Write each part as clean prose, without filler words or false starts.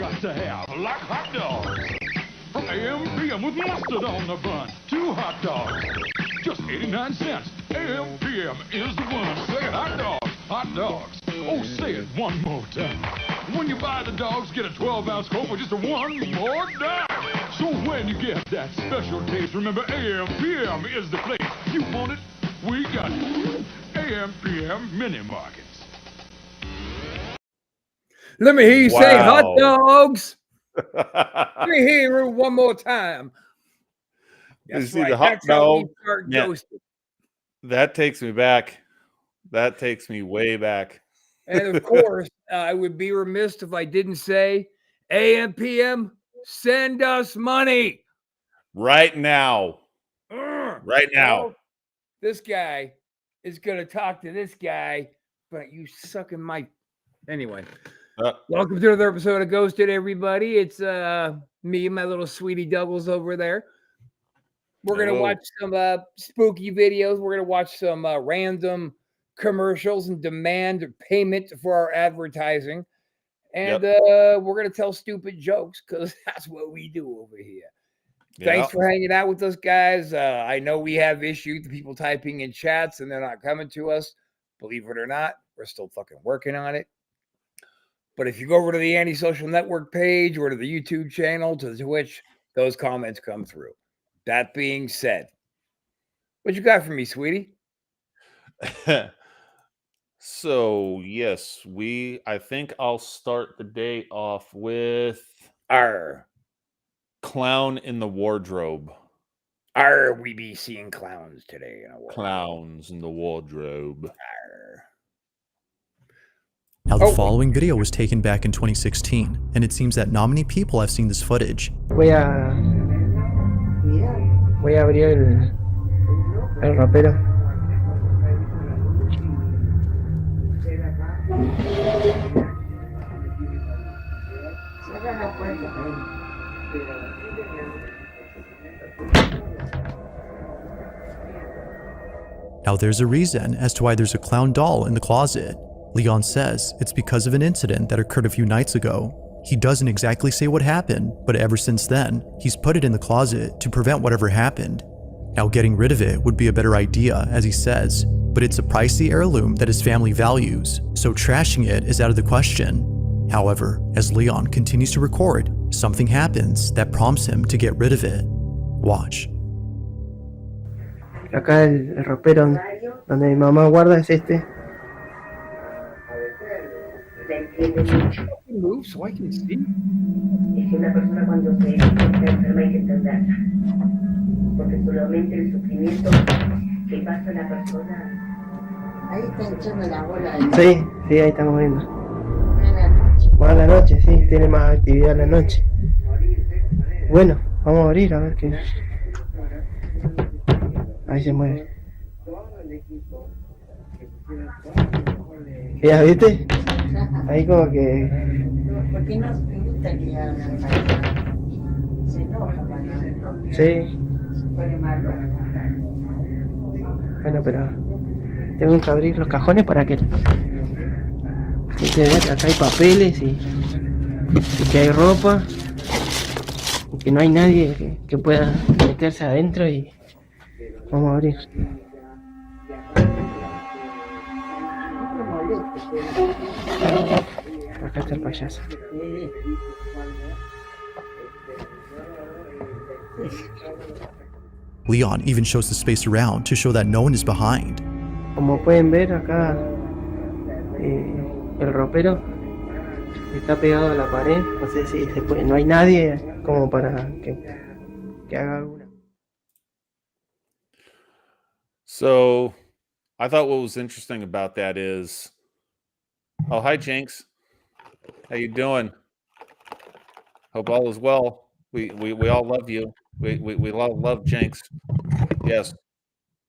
got to have, like hot dogs. From AM/PM with mustard on the bun. 2 hot dogs, just 89 cents. AM/PM is the one. Say hot dogs, hot dogs. Oh, say it one more time. When you buy the dogs, get a 12-ounce Coke for just a one more dime. So when you get that special taste, remember AM/PM is the place. You want it? We got it. AM/PM Mini Markets. Let me hear you say hot dogs. Let me hear it one more time. That's see right. the hot That's how we dog? start Yeah. Ghosted. That takes me back. That takes me way back. And of course, I would be remiss if I didn't say AM/PM, send us money. Right now. Right now. Well, this guy is going to talk to this guy, but you sucking my... Anyway. Welcome to another episode of Ghosted, everybody. It's me and my little sweetie doubles over there. We're going to watch some spooky videos. We're going to watch some random commercials and demand payment for our advertising. And we're going to tell stupid jokes because that's what we do over here. Thanks for hanging out with us, guys. I know we have issues with people typing in chats and they're not coming to us. Believe it or not, we're still fucking working on it. But if you go over to the Anti-Social Network page or to the YouTube channel, to the Twitch, those comments come through. That being said, what you got for me, sweetie? So, yes, I think I'll start the day off with our clown in the wardrobe. We be seeing clowns today in a wardrobe. Clowns in the wardrobe. Now, the following video was taken back in 2016, and it seems that not many people have seen this footage. Voy a abrir el ropero. Now, there's a reason as to why there's a clown doll in the closet. Leon says it's because of an incident that occurred a few nights ago. He doesn't exactly say what happened, but ever since then, he's put it in the closet to prevent whatever happened. Now, getting rid of it would be a better idea, as he says, but it's a pricey heirloom that his family values, so trashing it is out of the question. However, as Leon continues to record, something happens that prompts him to get rid of it. Watch. Acá el ropero donde mi mamá guarda es este. Move so I can see. Es que una persona cuando se está enferma hay que entenderla, porque solamente el sufrimiento que pasa la persona. Ahí está echando la bola. Sí, ahí estamos viendo. Más a la noche, sí, tiene más actividad en la noche. Bueno, vamos a abrir a ver qué. Ahí se mueve. ¿Ya viste? Ahí como que... ¿Por qué no te gusta que hablan para? Se enoja para. Sí. Pone malo. Bueno, pero tengo que abrir los cajones para que se vea que acá hay papeles y que hay ropa y que no hay nadie que pueda meterse adentro y vamos a abrir. Acá está el payaso. Leon even shows the space around to show that no one is behind. Como pueden ver acá, el ropero está pegado a la pared. No sé si se puede, no hay nadie como para que haga alguna. So, I thought what was interesting about that is, oh, hi, Jinx. How you doing? Hope all is well. We all love you. We all love Jinx. Yes,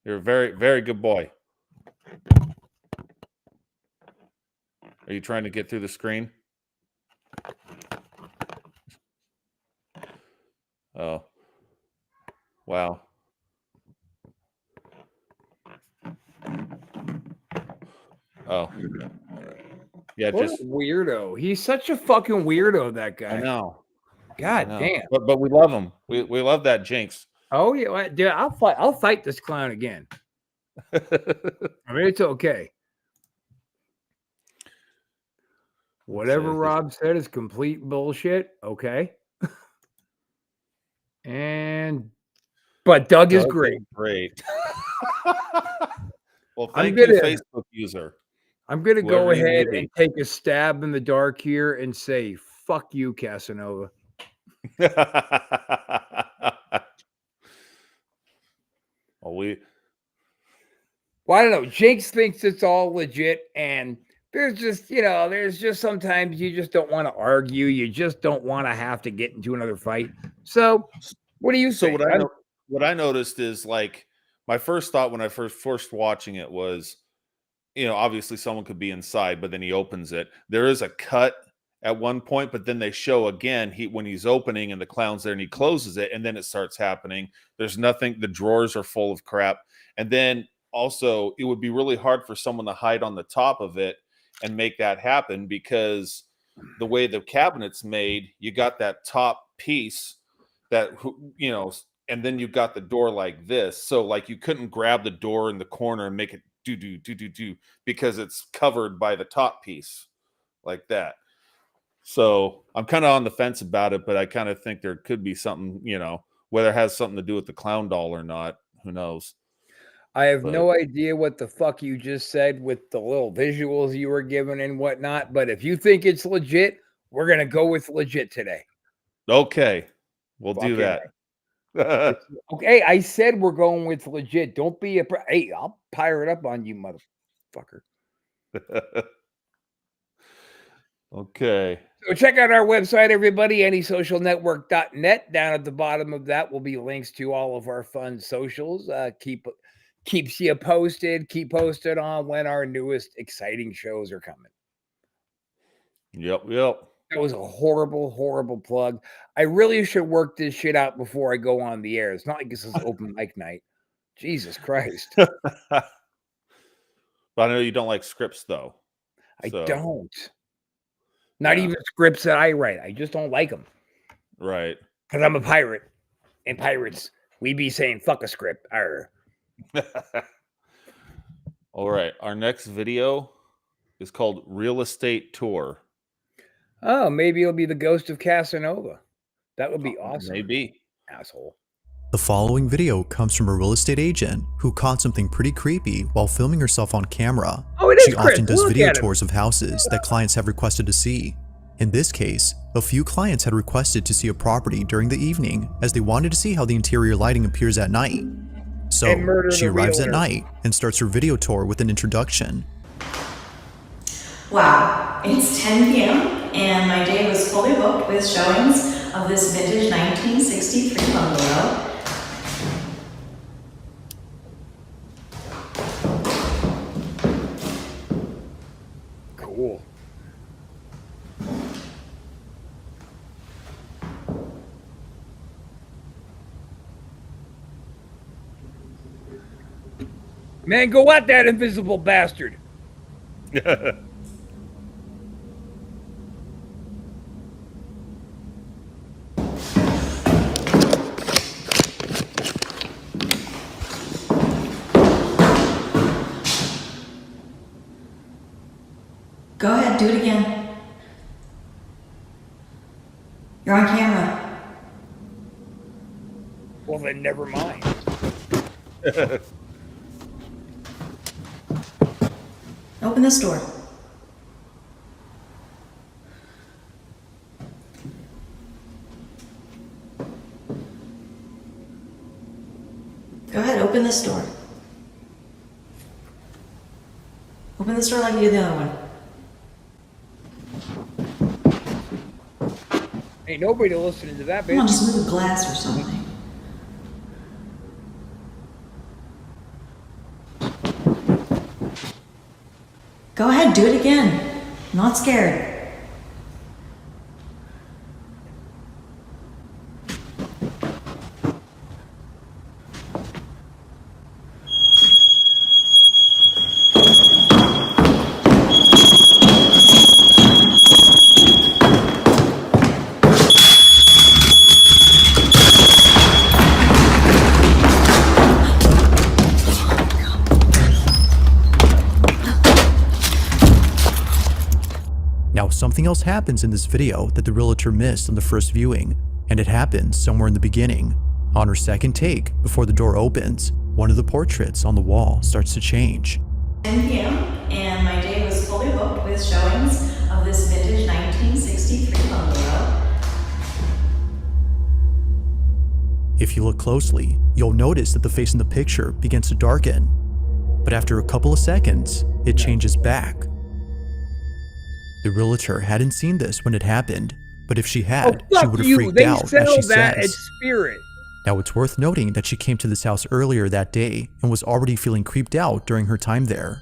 you're a very, very good boy. Are you trying to get through the screen? Oh, wow. Oh. Yeah, What just a weirdo. He's such a fucking weirdo, that guy. I know. God I know. damn. But we love him. We love that Jinx. Oh yeah, dude, I'll fight this clown again. I mean, it's okay. Whatever Rob said is complete bullshit. Okay. But Doug is great. Great. Well, I'm thank you, gonna- Facebook user. I'm going to go Whoever you may ahead be. and take a stab in the dark here and say, fuck you, Casanova. Well, Well, I don't know. Jinx thinks it's all legit, and there's just sometimes you just don't want to argue. You just don't want to have to get into another fight. So, what do you So think? what I noticed is, like, my first thought when I first watching it was, obviously someone could be inside, but then he opens it. There is a cut at one point, but then they show again when he's opening and the clown's there and he closes it, and then it starts happening. There's nothing. The drawers are full of crap, and then also it would be really hard for someone to hide on the top of it and make that happen, because the way the cabinet's made, you got that top piece that and then you got the door like this, so like you couldn't grab the door in the corner and make it do because it's covered by the top piece like that. So I'm kind of on the fence about it, but I kind of think there could be something, whether it has something to do with the clown doll or not, who knows. I have no idea what the fuck you just said with the little visuals you were given and whatnot, but if you think it's legit, we're going to go with legit today. Okay. We'll do that. Okay, I said we're going with legit. Don't be hey, I'll pirate up on you, motherfucker. Okay. So check out our website, everybody, anysocialnetwork.net. Down at the bottom of that will be links to all of our fun socials. Keeps you posted. Keep posted on when our newest exciting shows are coming. Yep. That was a horrible, horrible plug. I really should work this shit out before I go on the air. It's not like this is open mic night. Jesus Christ. But I know you don't like scripts, though. I don't. Not even scripts that I write. I just don't like them. Right. Because I'm a pirate. And pirates, we be saying fuck a script. Arr. All right. Our next video is called Real Estate Tour. Oh, maybe it'll be the ghost of Casanova. That would be awesome. Maybe. Asshole. The following video comes from a real estate agent who caught something pretty creepy while filming herself on camera. Oh, it is She Chris. often does Look video at him. tours of houses that clients have requested to see. In this case, a few clients had requested to see a property during the evening as they wanted to see how the interior lighting appears at night. So And murder she the arrives at realtor. night and starts her video tour with an introduction. Wow, it's 10 p.m. and my day was fully booked with showings of this vintage 1963 bungalow. Cool. Man, go at that invisible bastard. Go ahead, do it again. You're on camera. Well, then never mind. Open this door. Go ahead, open this door. Open this door like you did the other one. Ain't nobody listening to that, Come on, bitch. just move the glass or something. Go ahead, do it again. I'm not scared. something else happens in this video that the realtor missed on the first viewing, and it happens somewhere in the beginning. On her second take, before the door opens, one of the portraits on the wall starts to change. 10 p.m. and my day was fully booked with showings of this vintage 1963 bungalow. If you look closely, you'll notice that the face in the picture begins to darken. But after a couple of seconds, it changes back. The realtor hadn't seen this when it happened, but if she had, she would have freaked out, as she says. Spirit. Now, it's worth noting that she came to this house earlier that day and was already feeling creeped out during her time there.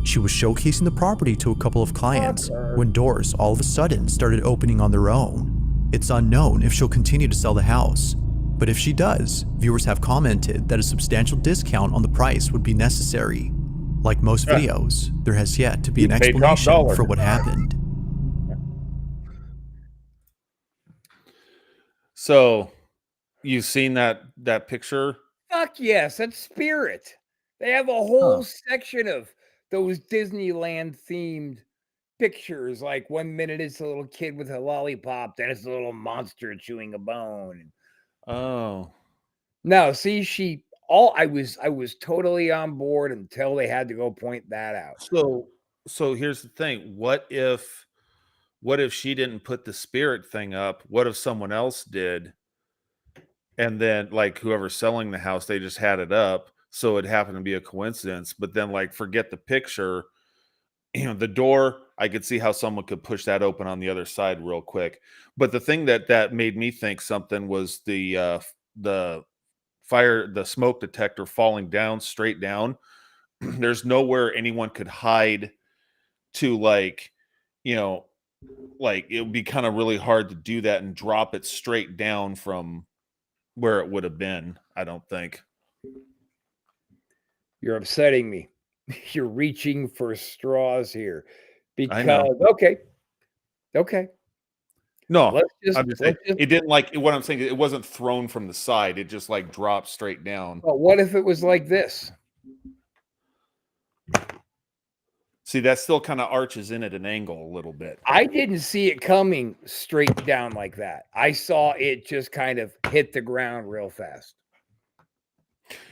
She was showcasing the property to a couple of clients when doors all of a sudden started opening on their own. It's unknown if she'll continue to sell the house, but if she does, viewers have commented that a substantial discount on the price would be necessary. Like most videos, there has yet to be an explanation for what happened. So, you've seen that picture? Fuck yes, that's Spirit. They have a whole section of those Disneyland themed pictures. Like 1 minute it's a little kid with a lollipop, then it's a little monster chewing a bone. Oh. No, see, I was totally on board until they had to go point that out. So here's the thing. What if she didn't put the Spirit thing up? What if someone else did? And then, like, whoever's selling the house, they just had it up, so it happened to be a coincidence. But then, like, forget the picture. The door, I could see how someone could push that open on the other side real quick. But the thing that made me think something was the smoke detector falling down, straight down. There's nowhere anyone could hide to, like, like, it would be kind of really hard to do that and drop it straight down from where it would have been, I don't think. You're upsetting me. You're reaching for straws here. I know. Okay. No, it didn't, like, what I'm saying, it wasn't thrown from the side. It just, like, dropped straight down. But what if it was like this? See, that still kind of arches in at an angle a little bit. I didn't see it coming straight down like that. I saw it just kind of hit the ground real fast.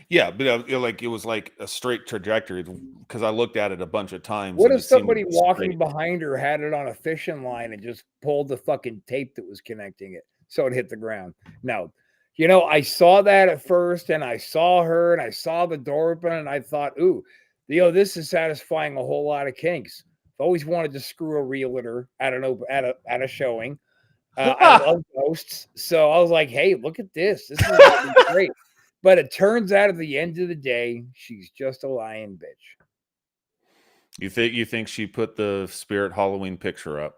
Yeah, but it was like a straight trajectory because I looked at it a bunch of times. What if somebody walking behind her had it on a fishing line and just pulled the fucking tape that was connecting it so it hit the ground? No. I saw that at first, and I saw her, and I saw the door open, and I thought, ooh, this is satisfying a whole lot of kinks. I've always wanted to screw a realtor at a showing. I love ghosts, so I was like, hey, look at this. This is great. But it turns out at the end of the day, she's just a lying bitch. You think she put the Spirit Halloween picture up?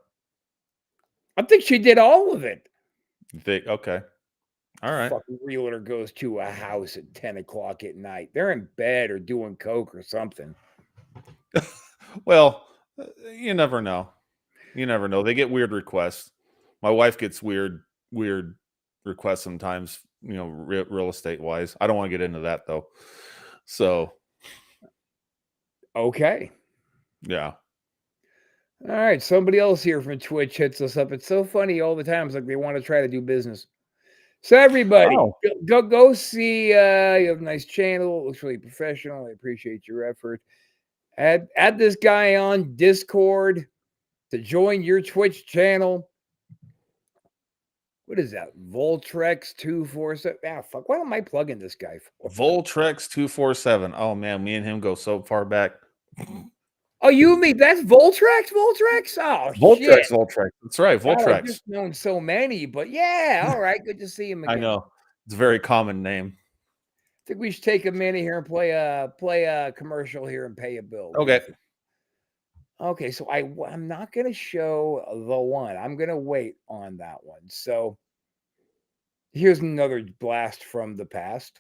I think she did all of it. You think? Okay. All right. Fucking realtor goes to a house at 10 o'clock at night. They're in bed or doing coke or something. Well, you never know. You never know. They get weird requests. My wife gets weird requests sometimes, real estate wise. I don't want to get into that though. So, okay. Yeah. All right. Somebody else here from Twitch hits us up. It's so funny all the time. It's like they want to try to do business. So everybody, go see. You have a nice channel. It looks really professional. I appreciate your effort. Add this guy on Discord to join your Twitch channel. What is that? Voltrex 247. Ah, fuck. What am I plugging this guy for? Voltrex 247. Oh man, me and him go so far back. Oh, you and me? That's Voltrex? Voltrex? Oh, Voltrex, shit. Voltrex. That's right, Voltrex. I've just known so many, but yeah, all right. Good to see him again. I know. It's a very common name. I think we should take a minute here and play a commercial here and pay a bill. Okay, so I'm not going to show the one. I'm going to wait on that one. So here's another blast from the past.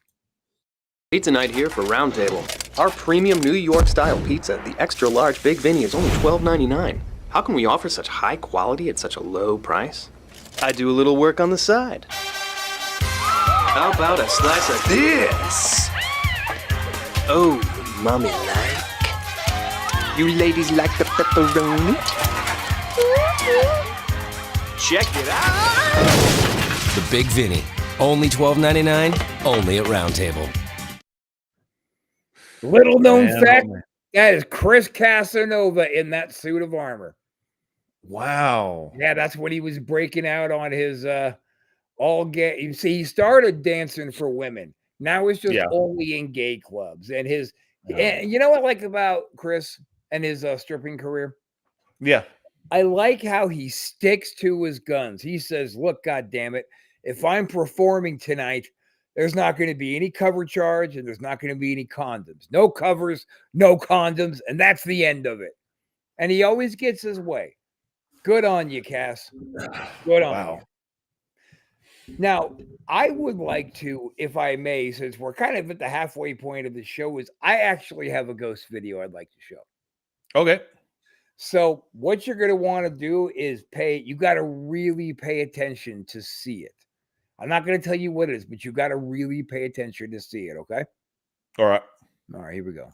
Pizza night here for Roundtable. Our premium New York style pizza, the extra large Big Vinny, is only $12.99. How can we offer such high quality at such a low price? I do a little work on the side. How about a slice of this? Oh, mommy like. You ladies like the pepperoni? Check it out! The Big Vinny. Only $12.99, only at Round Table. Little known fact, that is Chris Casanova in that suit of armor. Wow. Yeah, that's when he was breaking out on his all gay. You see, he started dancing for women. Now it's just only in gay clubs. And his, and you know what I like about Chris and his stripping career? Yeah. I like how he sticks to his guns. He says, look, God damn it, if I'm performing tonight, there's not going to be any cover charge and there's not going to be any condoms. No covers, no condoms, and that's the end of it. And he always gets his way. Good on you, Cass. Good on you. Now, I would like to, if I may, since we're kind of at the halfway point of the show, is I actually have a ghost video I'd like to show. Okay. So what you're going to want to do is you got to really pay attention to see it. I'm not going to tell you what it is, but you got to really pay attention to see it, okay? All right. All right, here we go.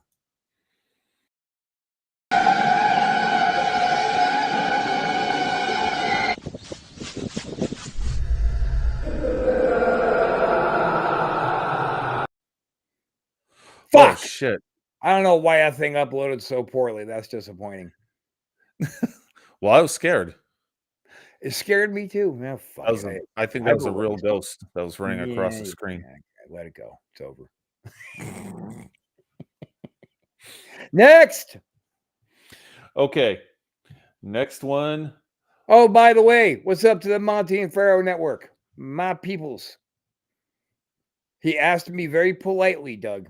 Fuck! Oh, shit. I don't know why that thing uploaded so poorly. That's disappointing. Well, I was scared. It scared me too. Man, fuck I think that was a real ghost that was running across the screen. Let it go. It's over. Next. Okay. Next one. Oh, by the way, what's up to the Monty and Pharaoh Network? My peoples. He asked me very politely, Doug.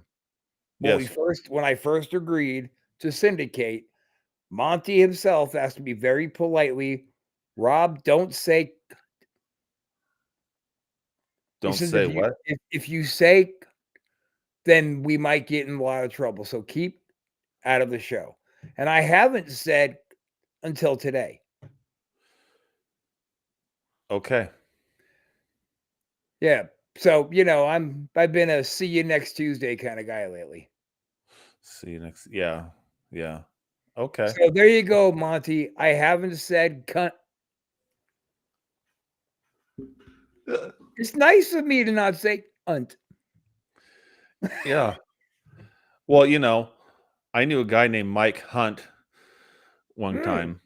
When I first agreed to syndicate, Monty himself asked me very politely, Rob, don't say. Don't say what? If you say, then we might get in a lot of trouble. So keep out of the show. And I haven't said until today. Okay. Yeah. So, I've been a see you next Tuesday kind of guy lately. See you next. Yeah. Yeah. Okay. So there you go, Monty. I haven't said cunt. It's nice of me to not say cunt. Yeah. Well, I knew a guy named Mike Hunt one time.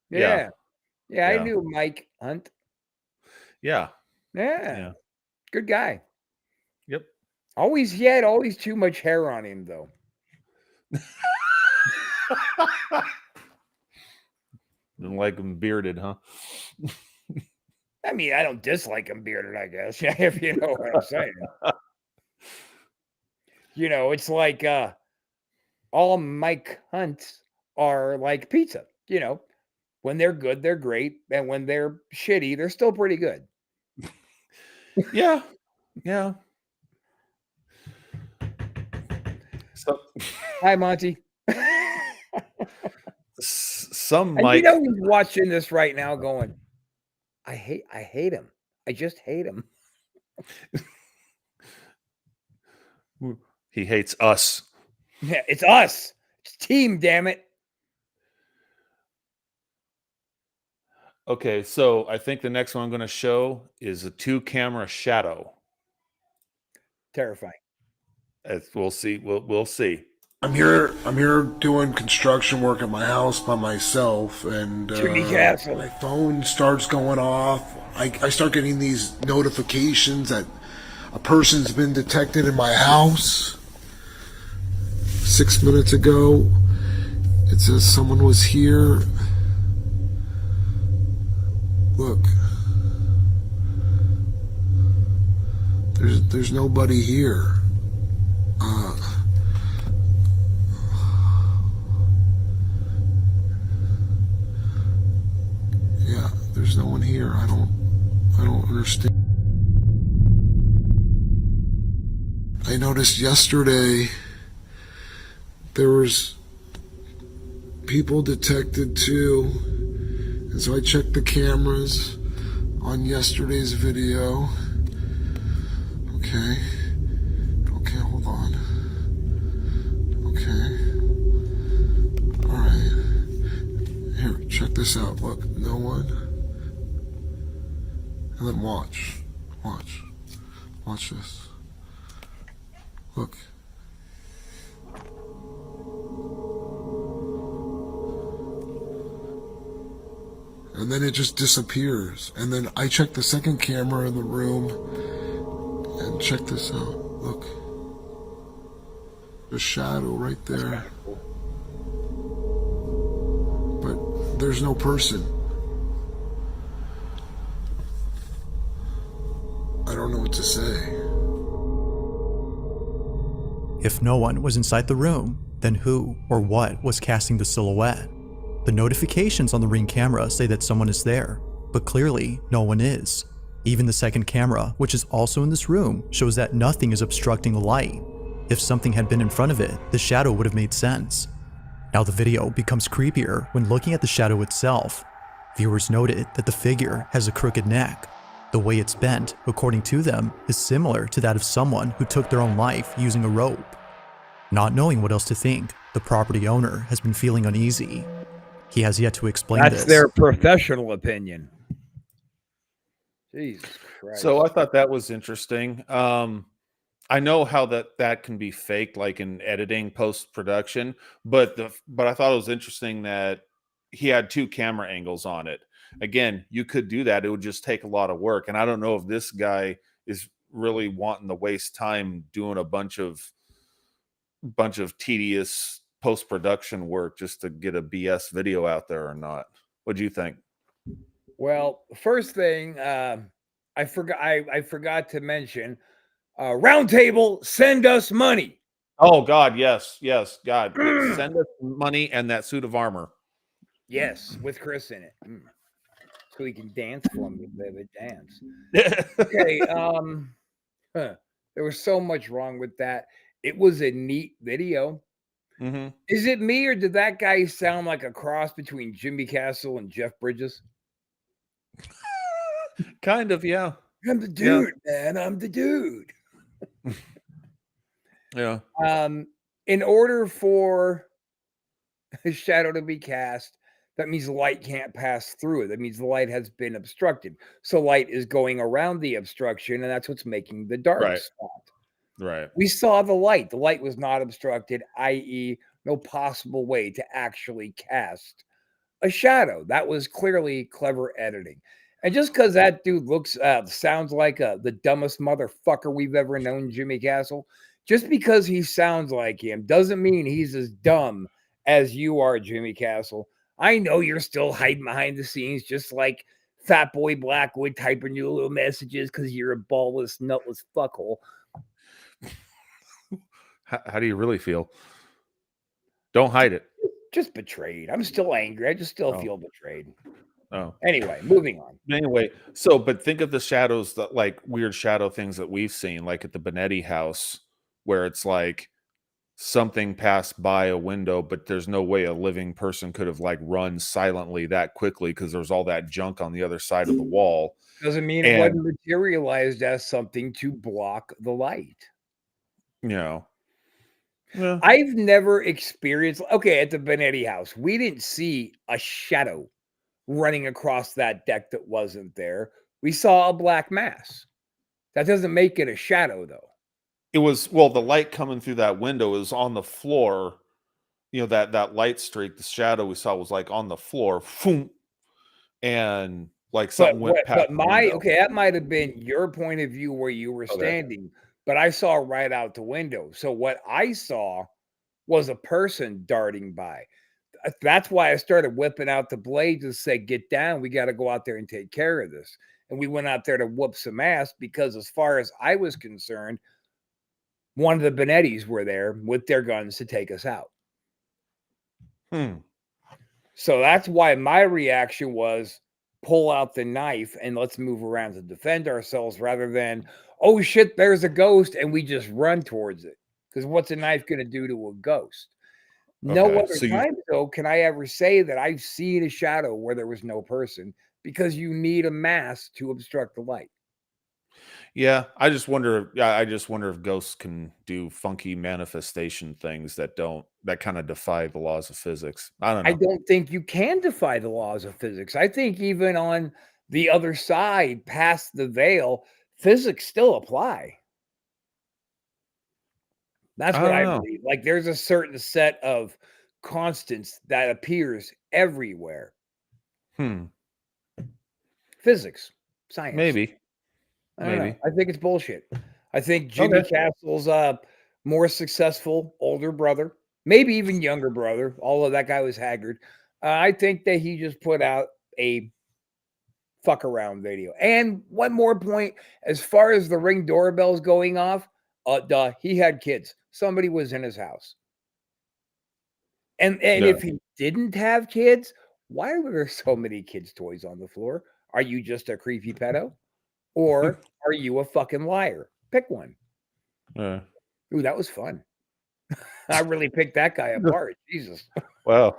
Yeah. I knew Mike Hunt. Yeah. Yeah. Good guy. Yep. He had always too much hair on him, though. Didn't like him bearded, huh? I mean, I don't dislike him bearded, I guess. Yeah, if you know what I'm saying. It's like all Mike Hunts are like pizza. When they're good, they're great. And when they're shitty, they're still pretty good. Yeah. Yeah. So, hi, Monty. Some and Mike. He's watching this right now going, I hate him. I just hate him. He hates us. Yeah, it's us. It's team, damn it. Okay, so I think the next one I'm going to show is a 2-camera shadow. Terrifying. We'll see. We'll see. I'm here doing construction work at my house by myself, and my phone starts going off. I start getting these notifications that a person's been detected in my house. 6 minutes ago, it says someone was here. Look, there's nobody here. Yeah, there's no one here. I don't understand. I noticed yesterday there was people detected too, and so I checked the cameras on yesterday's video. Okay, hold on. Okay, all right. Here, check this out. Look, no one. And then watch. Watch this. Look. And then it just disappears. And then I check the second camera in the room and check this out. Look. The shadow right there. But there's no person. I don't know what to say. If no one was inside the room, then who or what was casting the silhouette? The notifications on the Ring camera say that someone is there, but clearly no one is. Even the second camera, which is also in this room, shows that nothing is obstructing the light. If something had been in front of it, the shadow would have made sense. Now the video becomes creepier when looking at the shadow itself. Viewers noted that the figure has a crooked neck. The way it's bent, according to them, is similar to that of someone who took their own life using a rope. Not knowing what else to think, the property owner has been feeling uneasy. He has yet to explain this. That's their professional opinion. Jesus Christ. So I thought that was interesting. I know how that can be faked, like in editing, post-production, but I thought it was interesting that he had 2 camera angles on it. Again, you could do that. It would just take a lot of work. And I don't know if this guy is really wanting to waste time doing a bunch of tedious post-production work just to get a BS video out there or not. What do you think? Well, first thing, I forgot to mention, Roundtable, send us money. Oh God, yes, God, send us money and that suit of armor. Yes, with Chris in it. So he can dance for me, baby, dance. Okay, there was so much wrong with that. It was a neat video. Mm-hmm. Is it me, or did that guy sound like a cross between Jimmy Castle and Jeff Bridges? Kind of, yeah. I'm the dude, man. I'm the dude. Yeah. In order for a shadow to be cast, that means light can't pass through it. That means the light has been obstructed. So light is going around the obstruction, and that's what's making the dark spot. Right. We saw the light. The light was not obstructed, i.e., no possible way to actually cast a shadow. That was clearly clever editing. And just because that dude sounds like the dumbest motherfucker we've ever known, Jimmy Castle, just because he sounds like him doesn't mean he's as dumb as you are, Jimmy Castle. I know you're still hiding behind the scenes, just like Fat Boy Blackwood typing you little messages because you're a ballless, nutless fuckhole. How do you really feel? Don't hide it. Just betrayed. I'm still angry. I just still feel betrayed. Oh. Anyway, moving on. Anyway, but think of the shadows, that like weird shadow things that we've seen, like at the Benetti house, where it's like something passed by a window, but there's no way a living person could have like run silently that quickly because there's all that junk on the other side of the wall. Doesn't mean it wasn't materialized as something to block the light. You know. Yeah. I've never experienced, at the Benetti house, we didn't see a shadow running across that deck that wasn't there. We saw a black mass. That doesn't make it a shadow, though. It was, the light coming through that window is on the floor. You know, that light streak, the shadow we saw was like on the floor. Boom, and like something went past. But that might have been your point of view where you were standing. But I saw right out the window. So what I saw was a person darting by. That's why I started whipping out the blades and said, get down. We got to go out there and take care of this. And we went out there to whoop some ass because as far as I was concerned, one of the Benettis were there with their guns to take us out. So that's why my reaction was pull out the knife and let's move around to defend ourselves rather than, oh shit, there's a ghost, and we just run towards it. Because what's a knife going to do to a ghost? No other time, though, can I ever say that I've seen a shadow where there was no person, because you need a mass to obstruct the light. Yeah, I just wonder if ghosts can do funky manifestation things that kind of defy the laws of physics. I don't know. I don't think you can defy the laws of physics. I think even on the other side, past the veil, physics still apply. That's what I believe. Like there's a certain set of constants that appears everywhere. Physics, science. Maybe. I don't know. I think it's bullshit. I think Jimmy Castle's more successful older brother, maybe even younger brother, although that guy was haggard. I think that he just put out a fuck around video. And one more point, as far as the Ring doorbells going off, he had kids. Somebody was in his house. And if he didn't have kids, why were there so many kids' toys on the floor? Are you just a creepy pedo? Or are you a fucking liar? Pick one. Ooh, that was fun. I really picked that guy apart. Jesus. Wow.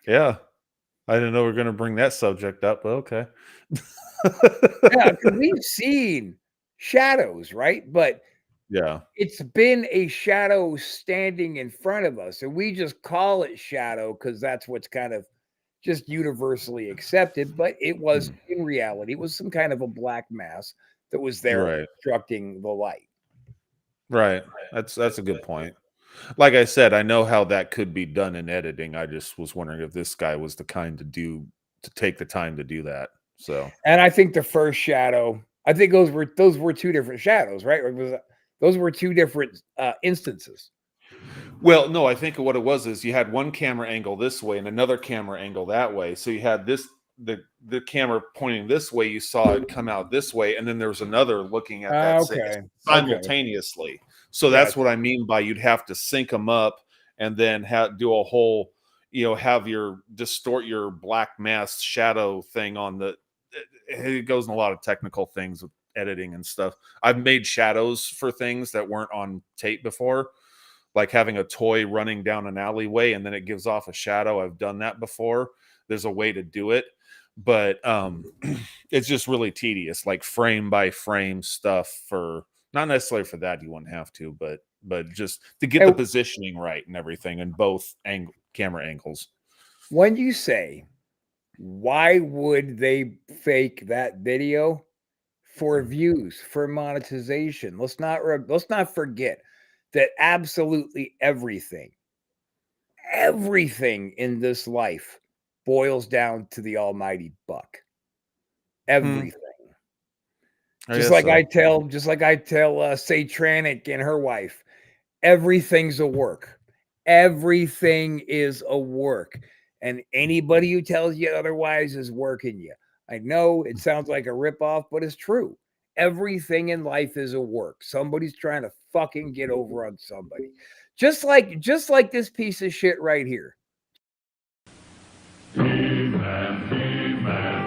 Yeah. I didn't know we were going to bring that subject up, but okay. Yeah, because we've seen shadows, right? But yeah, it's been a shadow standing in front of us, and we just call it shadow because that's what's kind of just universally accepted. But it was, in reality, it was some kind of a black mass that was there obstructing the light. Right. That's a good point. Like I said, I know how that could be done in editing. I just was wondering if this guy was the kind to take the time to do that. So, and I think the first shadow, I think those were two different shadows, right? Or those were two different instances. Well, no, I think what it was is you had one camera angle this way and another camera angle that way. So you had the camera pointing this way, you saw it come out this way, and then there was another looking at that simultaneously. Okay. So that's what I mean by you'd have to sync them up and then do a whole, have distort your black mass shadow thing on it goes in a lot of technical things with editing and stuff. I've made shadows for things that weren't on tape before, like having a toy running down an alleyway and then it gives off a shadow. I've done that before. There's a way to do it, but it's just really tedious, like frame by frame stuff for not necessarily for that. You wouldn't have to, but just to get the positioning right and everything in both camera angles. When you say, why would they fake that video? For views, for monetization. Let's not forget that absolutely everything in this life boils down to the almighty buck. Everything. Just like I tell Satranic and her wife, everything's a work. Everything is a work. And anybody who tells you otherwise is working you. I know it sounds like a ripoff, but it's true. Everything in life is a work. Somebody's trying to fucking get over on somebody. Just like this piece of shit right here. He-Man.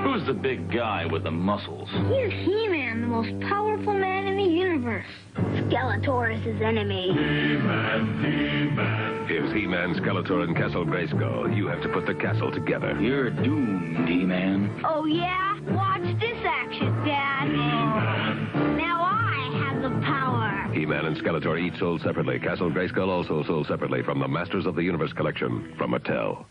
Who's the big guy with the muscles? He's He-Man, the most powerful man in the universe. Skeletor is his enemy. He-Man. Here's He-Man, Skeletor, and Castle Grayskull. You have to put the castle together. You're doomed, He-Man. Oh, yeah? Watch this action, Dad. He-Man. Now I have the power. He-Man and Skeletor each sold separately. Castle Grayskull also sold separately from the Masters of the Universe collection from Mattel.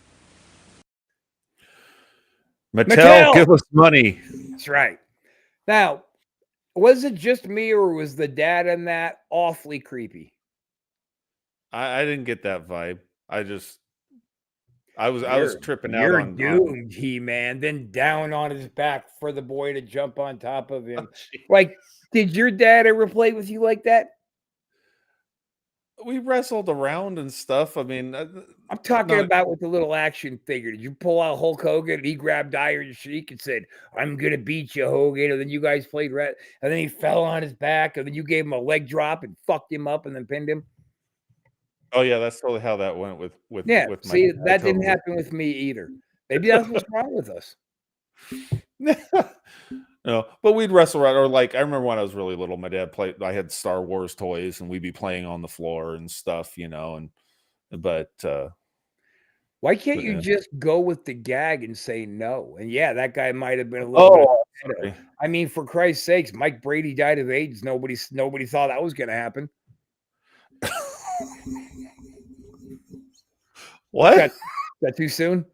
Mattel, give us money. That's right. Now, was it just me or was the dad in that awfully creepy? I didn't get that vibe. I was tripping out on doomed, He-Man, then down on his back for the boy to jump on top of him. Like, did your dad ever play with you like that? We wrestled around and stuff. I mean, I'm talking about with the little action figure. Did you pull out Hulk Hogan and he grabbed Iron Sheik and said, "I'm gonna beat you, Hogan"? And then you guys played and then he fell on his back, and then you gave him a leg drop and fucked him up and then pinned him. Oh yeah, that's totally how that went with yeah. With see, that didn't happen with me either. Maybe that's what's wrong with us. No, but we'd wrestle around, or like I remember when I was really little, my dad played. I had Star Wars toys, and we'd be playing on the floor and stuff, but why can't you just go with the gag and say no? And yeah, that guy might have been a little. Bit I mean, for Christ's sakes, Mike Brady died of AIDS. Nobody thought that was going to happen. What? That too soon?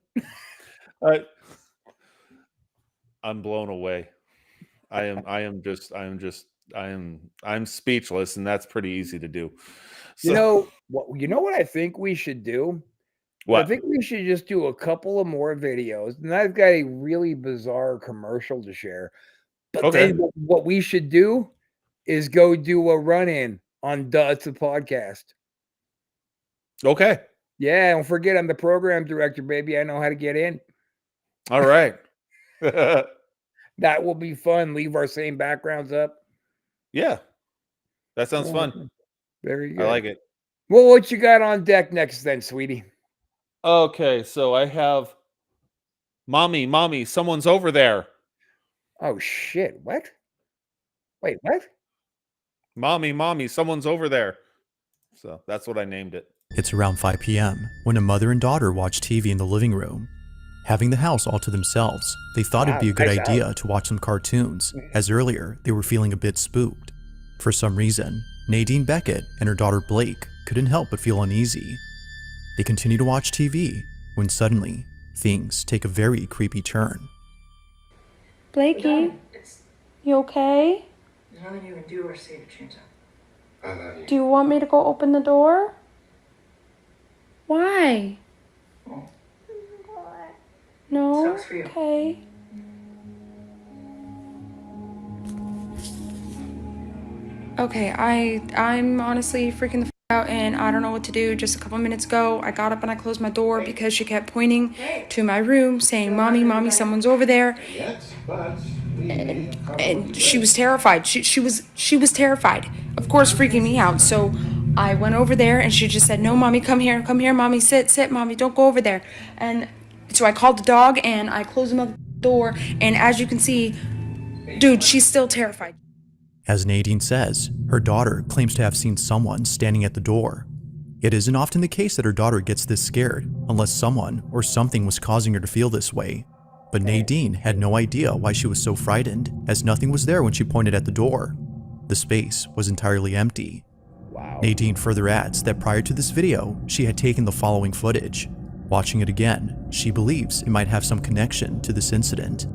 I'm blown away. I'm speechless, and that's pretty easy to do. So, You know what I think we should do? what? I think we should just do a couple of more videos, and I've got a really bizarre commercial to share. But Okay. then what we should do is go do a run-in on It's a Podcast. Okay. Yeah, don't forget I'm the program director, baby. I know how to get in. All right. That will be fun. Leave our same backgrounds up. Yeah. That sounds fun. Very good. I like it. Well, what you got on deck next then, sweetie? Okay, so I have Mommy, someone's over there. Oh shit. What? Wait, what? Mommy, someone's over there. So that's what I named it. It's around 5 p.m. when a mother and daughter watch TV in the living room. Having the house all to themselves, they thought it'd be a good idea to watch some cartoons, as earlier they were feeling a bit spooked. For some reason, Nadine Beckett and her daughter Blake couldn't help but feel uneasy. They continue to watch TV when suddenly, things take a very creepy turn. Blakey, you okay? There's nothing you can do or say to change that. I love you. Do you want me to go open the door? Why? No? Sucks for you. Okay. Okay, I'm honestly freaking the f out and I don't know what to do. Just a couple minutes ago, I got up and I closed my door because she kept pointing to my room saying, Mommy, someone's over there. And she was terrified. She was terrified. Of course, freaking me out. So I went over there and she just said, no, Mommy, come here, Mommy, sit, Mommy, don't go over there. And so I called the dog and I closed the door. And as you can see, dude, she's still terrified. As Nadine says, her daughter claims to have seen someone standing at the door. It isn't often the case that her daughter gets this scared, unless someone or something was causing her to feel this way. But Nadine had no idea why she was so frightened, as nothing was there when she pointed at the door. The space was entirely empty. Wow. Nadine further adds that prior to this video, she had taken the following footage. Watching it again, she believes it might have some connection to this incident.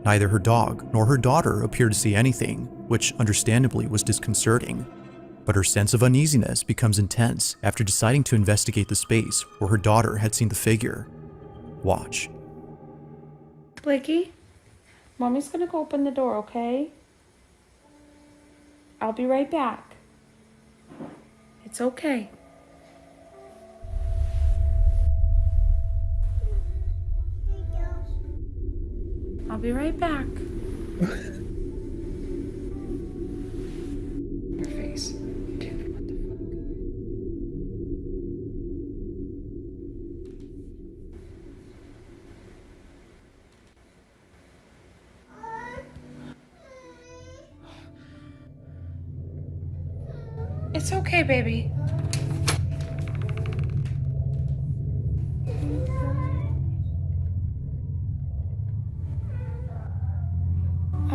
Neither her dog nor her daughter appear to see anything, which understandably was disconcerting. But her sense of uneasiness becomes intense after deciding to investigate the space where her daughter had seen the figure. Watch. Blakey, Mommy's gonna go open the door, okay? I'll be right back. It's okay. I'll be right back. Your face. Dude, what the fuck? It's okay, baby.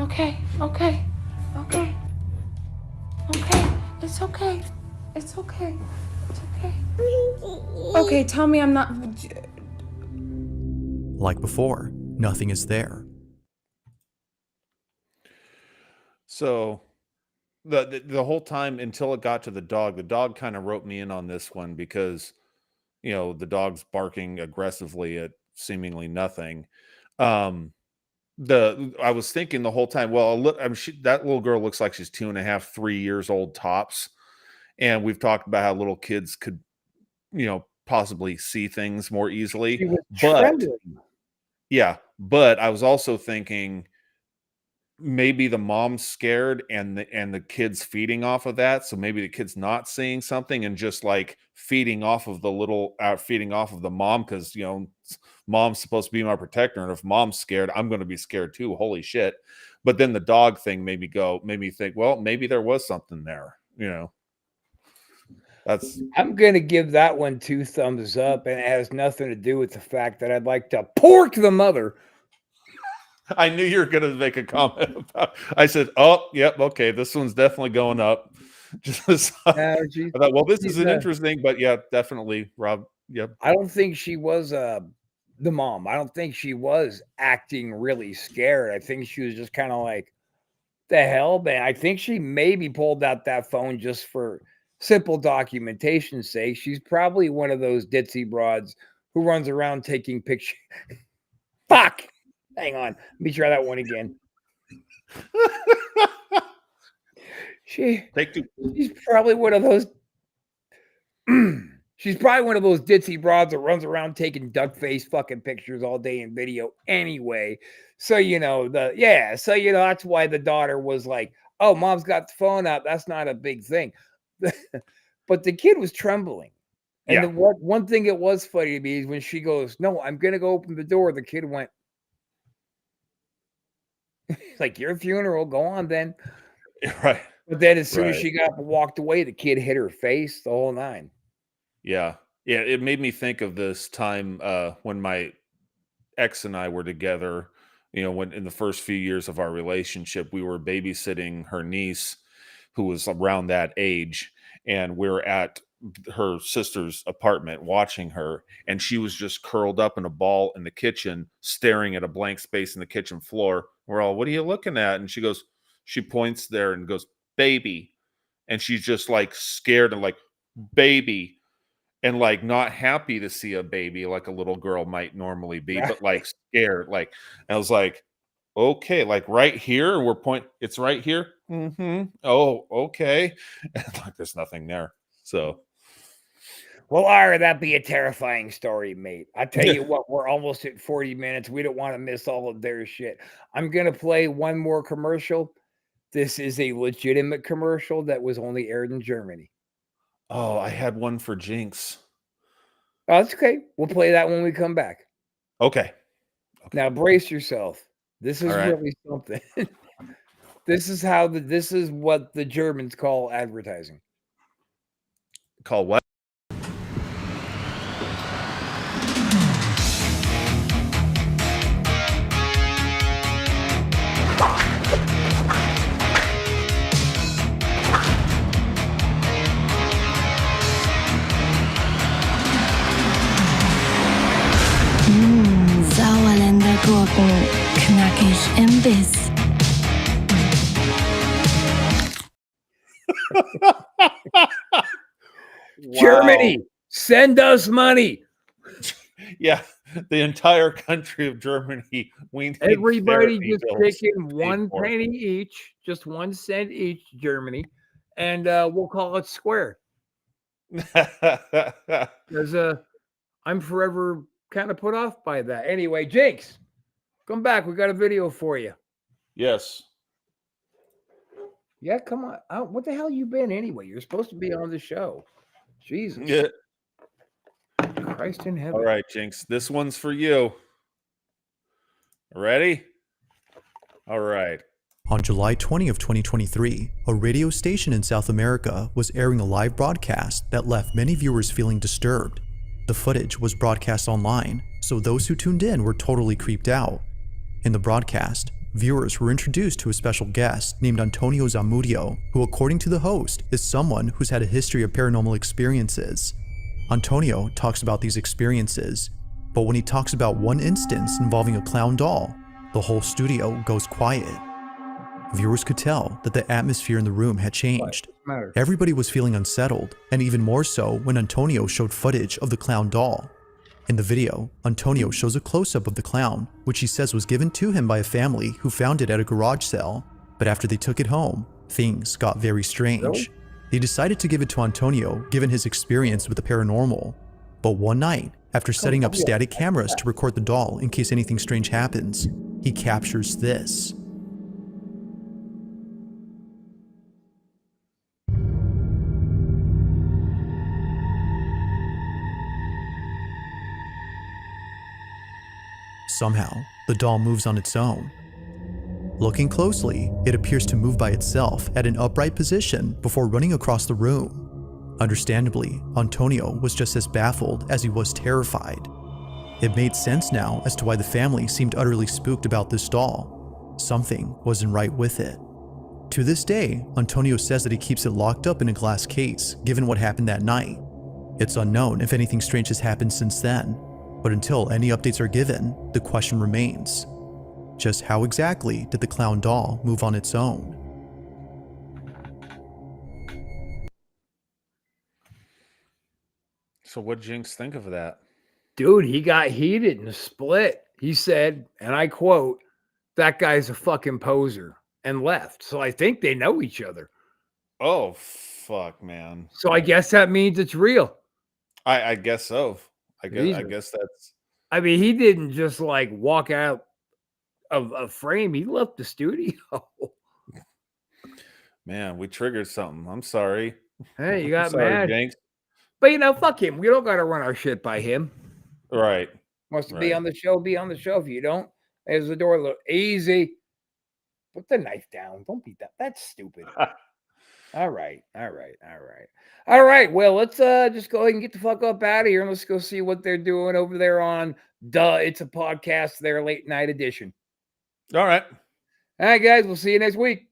Okay. It's okay. It's okay. Okay, tell me I'm not... Like before, nothing is there. So the whole time until it got to the dog kind of wrote me in on this one because, the dog's barking aggressively at seemingly nothing. I was thinking the whole time, well, look, that little girl looks like she's 2.5, 3 years old tops. And we've talked about how little kids could, possibly see things more easily. But I was also thinking maybe the mom's scared and the kid's feeding off of that. So maybe the kid's not seeing something and just like feeding off of the mom. Cause mom's supposed to be my protector. And if mom's scared, I'm going to be scared too. Holy shit. But then the dog thing made me think, well, maybe there was something there, I'm going to give that one 2 thumbs up, and it has nothing to do with the fact that I'd like to pork the mother. I knew you were going to make a comment about. I said, "Oh, yep, okay, this one's definitely going up." Just I thought, well, this isn't interesting, but yeah, definitely, Rob. Yep. I don't think she was the mom. I don't think she was acting really scared. I think she was just kind of like, "The hell, man!" I think she maybe pulled out that phone just for simple documentation's sake. She's probably one of those ditzy broads who runs around taking pictures. Fuck. Hang on. Let me try that one again. She's probably one of those. She's probably one of those ditzy broads that runs around taking duck face fucking pictures all day in video anyway. So that's why the daughter was like, "Oh, mom's got the phone out. That's not a big thing." But the kid was trembling. And one thing that was funny to me is when she goes, "No, I'm gonna go open the door," the kid went, like, "Your funeral, go on then." Right. But then as soon as she got up and walked away, the kid hit her face, the whole nine. Yeah. Yeah. It made me think of this time when my ex and I were together, when in the first few years of our relationship, we were babysitting her niece who was around that age. And we're at her sister's apartment watching her. And she was just curled up in a ball in the kitchen, staring at a blank space in the kitchen floor. We're all, "What are you looking at?" And she points there and goes, "Baby." And she's just like scared and like, "Baby." And like not happy to see a baby like a little girl might normally be, but like scared. Like, I was like, "Okay, like right here." And it's right here. Mm-hmm. Oh, okay. And like there's nothing there. So, well, Ira, that'd be a terrifying story, mate. I tell you what, we're almost at 40 minutes. We don't want to miss all of their shit. I'm gonna play one more commercial. This is a legitimate commercial that was only aired in Germany. Oh, I had one for Jinx. Oh, that's okay. We'll play that when we come back. Okay. Now brace yourself. This is really something. This is what the Germans call advertising. Call what? Sauerländer Gurken, knackig im Biss. Germany, send us money. Yeah, the entire country of Germany. Everybody just taking 1 penny each, just 1 cent each, Germany, and we'll call it square. Because I'm forever kind of put off by that. Anyway, Jinx, come back. We got a video for you. Yes. Yeah, come on. What the hell you been anyway? You're supposed to be on the show. Jesus. Yeah. Christ in heaven. All right, Jinx. This one's for you. Ready? All right. On July 20 of 2023, a radio station in South America was airing a live broadcast that left many viewers feeling disturbed. The footage was broadcast online, so those who tuned in were totally creeped out. In the broadcast, viewers were introduced to a special guest named Antonio Zamudio, who according to the host is someone who's had a history of paranormal experiences. Antonio talks about these experiences, but when he talks about one instance involving a clown doll, the whole studio goes quiet. Viewers could tell that the atmosphere in the room had changed. Everybody was feeling unsettled, and even more so when Antonio showed footage of the clown doll. In the video, Antonio shows a close-up of the clown, which he says was given to him by a family who found it at a garage sale. But after they took it home, things got very strange. They decided to give it to Antonio given his experience with the paranormal. But one night, after setting up static cameras to record the doll in case anything strange happens, he captures this. Somehow, the doll moves on its own. Looking closely, it appears to move by itself at an upright position before running across the room. Understandably, Antonio was just as baffled as he was terrified. It made sense now as to why the family seemed utterly spooked about this doll. Something wasn't right with it. To this day, Antonio says that he keeps it locked up in a glass case, given what happened that night. It's unknown if anything strange has happened since then, but until any updates are given, the question remains. Just how exactly did the clown doll move on its own? So what Jinx think of that? Dude, he got heated and split. He said, and I quote, "That guy's a fucking poser," and left. So I think they know each other. Oh, fuck, man. So I guess that means it's real. I guess so. I guess that's... I mean, he didn't just like walk out of a frame. He left the studio. Man, we triggered something. I'm sorry. Hey, you got sorry, mad. Jinx. But you know, fuck him. We don't got to run our shit by him. Right. Wants to be on the show, be on the show. If you don't, there's the door. Look easy. Put the knife down. Don't be that. That's stupid. All right. Well, let's just go ahead and get the fuck up out of here and let's go see what they're doing over there on It's a Podcast, their late night edition. All right. All right, guys. We'll see you next week.